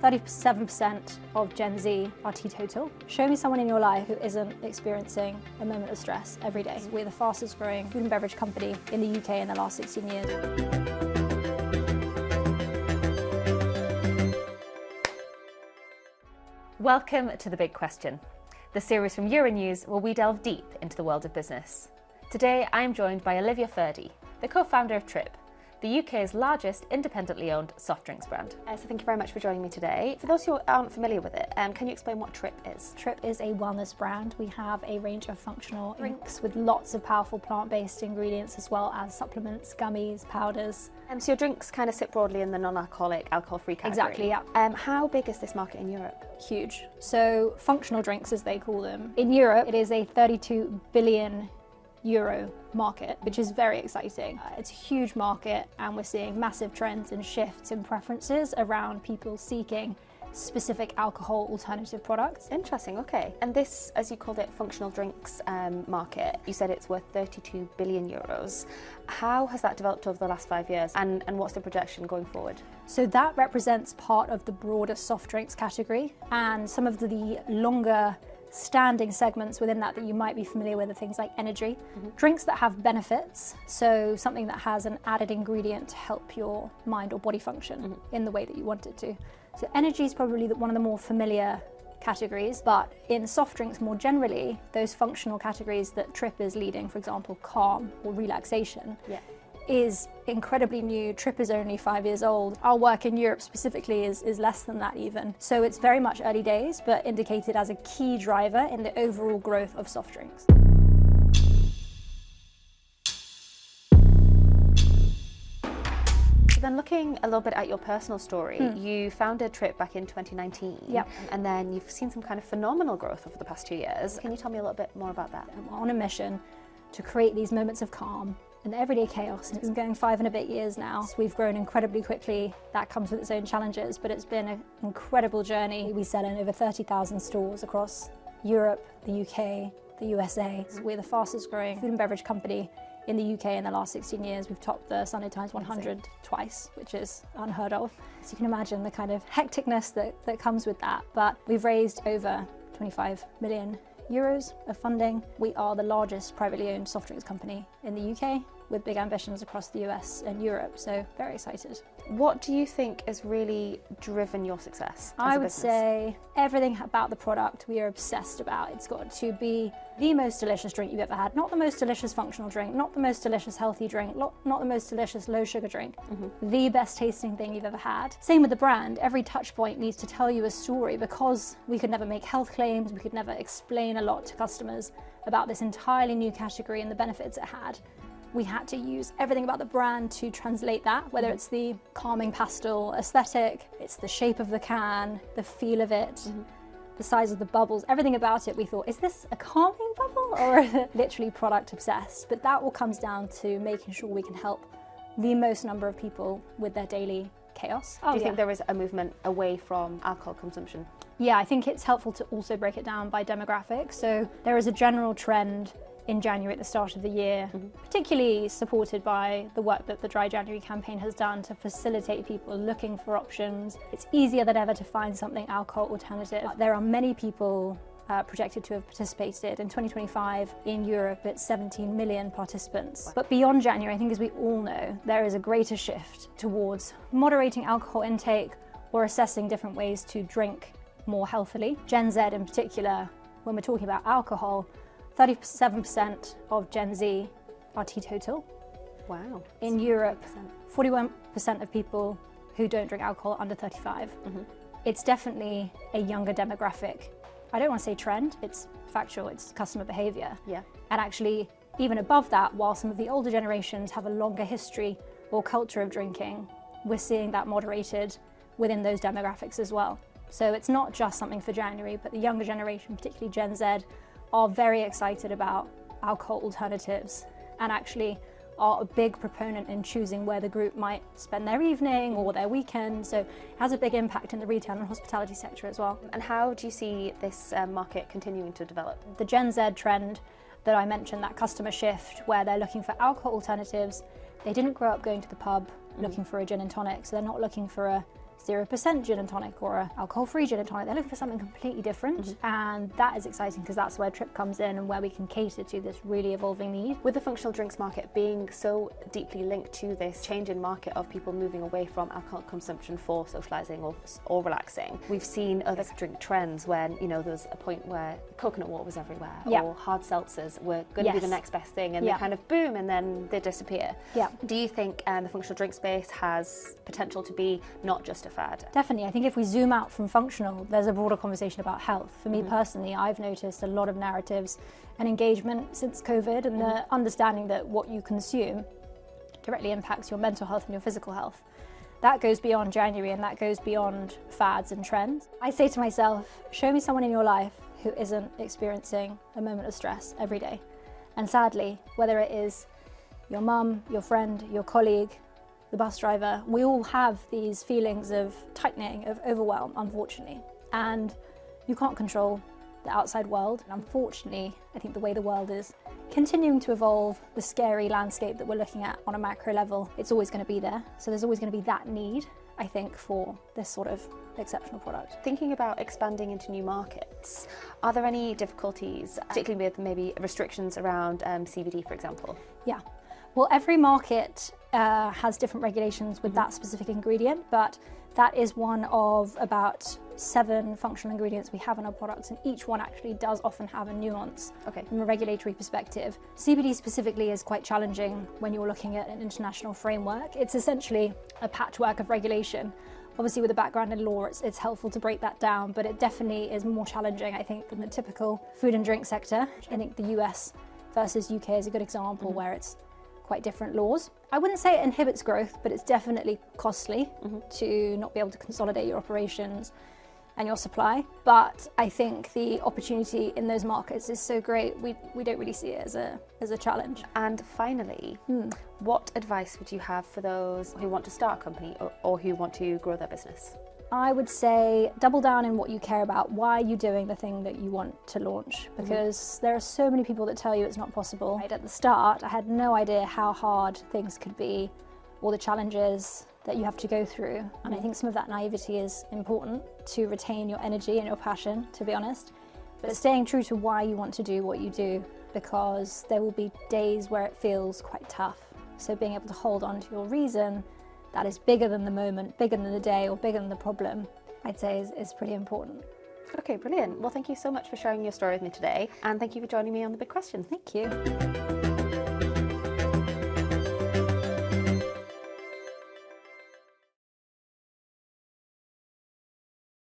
37% of Gen Z are teetotal. Show me someone in your life who isn't experiencing a moment of stress every day. We're the fastest growing food and beverage company in the UK in the last 16 years. Welcome to The Big Question, the series from Euronews where we delve deep into the world of business. Today I'm joined by Olivia Furdy, the co-founder of Trip, the UK's largest independently owned soft drinks brand. So thank you very much for joining me today. For those who aren't familiar with it, can you explain what Trip is? Trip is a wellness brand. We have a range of functional drinks with lots of powerful plant-based ingredients as well as supplements, gummies, powders. So your drinks kind of sit broadly in the non-alcoholic, alcohol-free category. Exactly, yeah. How big is this market in Europe? Huge. So functional drinks, as they call them. In Europe, it is a 32 billion euro market, which is very exciting. It's a huge market and we're seeing massive trends and shifts in preferences around people seeking specific alcohol alternative products. Interesting, okay. And this, as you called it, functional drinks market, you said it's worth 32 billion euros. How has that developed over the last 5 years and what's the projection going forward? So that represents part of the broader soft drinks category, and some of the longer standing segments within that you might be familiar with are things like energy, drinks that have benefits, so something that has an added ingredient to help your mind or body function in the way that you want it to. So energy is probably one of the more familiar categories, but in soft drinks more generally, those functional categories that Trip is leading, for example, calm or relaxation, is incredibly new. Trip is only 5 years old. Our work in Europe specifically is less than that even. So it's very much early days, but indicated as a key driver in the overall growth of soft drinks. So then looking a little bit at your personal story, you founded Trip back in 2019. Yep. And then you've seen some kind of phenomenal growth over the past 2 years. Can you tell me a little bit more about that? I'm on a mission to create these moments of calm and everyday chaos. It's been going 5 and a bit years now. So we've grown incredibly quickly. That comes with its own challenges, but it's been an incredible journey. We sell in over 30,000 stores across Europe, the UK, the USA. So we're the fastest growing food and beverage company in the UK in the last 16 years. We've topped the Sunday Times 100 twice, which is unheard of. So you can imagine the kind of hecticness that comes with that. But we've raised over 25 million euros of funding. We are the largest privately owned soft drinks company in the UK, with big ambitions across the US and Europe, so very excited. What do you think has really driven your success as I a would business? say everything about the product we are obsessed about. It's got to be the most delicious drink you've ever had, not the most delicious functional drink, not the most delicious healthy drink, not the most delicious low sugar drink, the best tasting thing you've ever had. Same with the brand. Every touch point needs to tell you a story, because we could never make health claims, we could never explain a lot to customers about this entirely new category and the benefits it had. We had to use everything about the brand to translate that, whether it's the calming pastel aesthetic, it's the shape of the can, the feel of it, the size of the bubbles, everything about it. We thought, is this a calming bubble or is it literally product obsessed? But that all comes down to making sure we can help the most number of people with their daily chaos. Do you think there is a movement away from alcohol consumption? Yeah, I think it's helpful to also break it down by demographics. So there is a general trend in January at the start of the year, particularly supported by the work that the Dry January campaign has done to facilitate people looking for options. It's easier than ever to find something alcohol alternative. There are many people projected to have participated. In 2025 in Europe, it's 17 million participants. But beyond January, I think as we all know, there is a greater shift towards moderating alcohol intake or assessing different ways to drink more healthily. Gen Z in particular, when we're talking about alcohol, 37% of Gen Z are teetotal. Wow. In Europe, 41% of people who don't drink alcohol are under 35. It's definitely a younger demographic. I don't want to say trend, it's factual, it's customer behavior. Yeah. And actually, even above that, while some of the older generations have a longer history or culture of drinking, we're seeing that moderated within those demographics as well. So it's not just something for January, but the younger generation, particularly Gen Z, are very excited about alcohol alternatives and actually are a big proponent in choosing where the group might spend their evening or their weekend. So it has a big impact in the retail and hospitality sector as well. And how do you see this market continuing to develop? The Gen Z trend that I mentioned, that customer shift where they're looking for alcohol alternatives, they didn't grow up going to the pub looking for a gin and tonic, so they're not looking for a 0% gin and tonic or an alcohol-free gin and tonic. They're looking for something completely different, and that is exciting because that's where Trip comes in and where we can cater to this really evolving need. With the functional drinks market being so deeply linked to this change in market of people moving away from alcohol consumption for socialising or relaxing, we've seen other drink trends when, you know, there was a point where coconut water was everywhere, or hard seltzers were going to be the next best thing, and they kind of boom and then they disappear. Do you think the functional drink space has potential to be not just a fad? Definitely. I think if we zoom out from functional, there's a broader conversation about health. For me personally, I've noticed a lot of narratives and engagement since COVID, and the understanding that what you consume directly impacts your mental health and your physical health. That goes beyond January, and that goes beyond fads and trends. I say to myself, show me someone in your life who isn't experiencing a moment of stress every day. And sadly, whether it is your mum, your friend, your colleague, the bus driver, we all have these feelings of tightening, of overwhelm, unfortunately. And you can't control the outside world. And unfortunately, I think the way the world is continuing to evolve, the scary landscape that we're looking at on a macro level, it's always going to be there. So there's always going to be that need, I think, for this sort of exceptional product. Thinking about expanding into new markets, are there any difficulties, particularly with maybe restrictions around CBD, for example? Yeah. Well, every market has different regulations with that specific ingredient, but that is one of about 7 functional ingredients we have in our products, and each one actually does often have a nuance from a regulatory perspective. CBD specifically is quite challenging when you're looking at an international framework. It's essentially a patchwork of regulation. Obviously, with a background in law, it's helpful to break that down, but it definitely is more challenging, I think, than the typical food and drink sector. I think the US versus UK is a good example where it's quite different laws. I wouldn't say it inhibits growth, but it's definitely costly to not be able to consolidate your operations and your supply. But I think the opportunity in those markets is so great, we don't really see it as a challenge. And finally, what advice would you have for those who want to start a company or who want to grow their business? I would say double down in what you care about. Why are you doing the thing that you want to launch? Because there are so many people that tell you it's not possible. Right at the start, I had no idea how hard things could be, or the challenges that you have to go through. And I think some of that naivety is important to retain your energy and your passion, to be honest. But staying true to why you want to do what you do, because there will be days where it feels quite tough. So being able to hold on to your reason that is bigger than the moment, bigger than the day, or bigger than the problem, I'd say is pretty important. Okay, brilliant. Well, thank you so much for sharing your story with me today, and thank you for joining me on The Big Question. Thank you.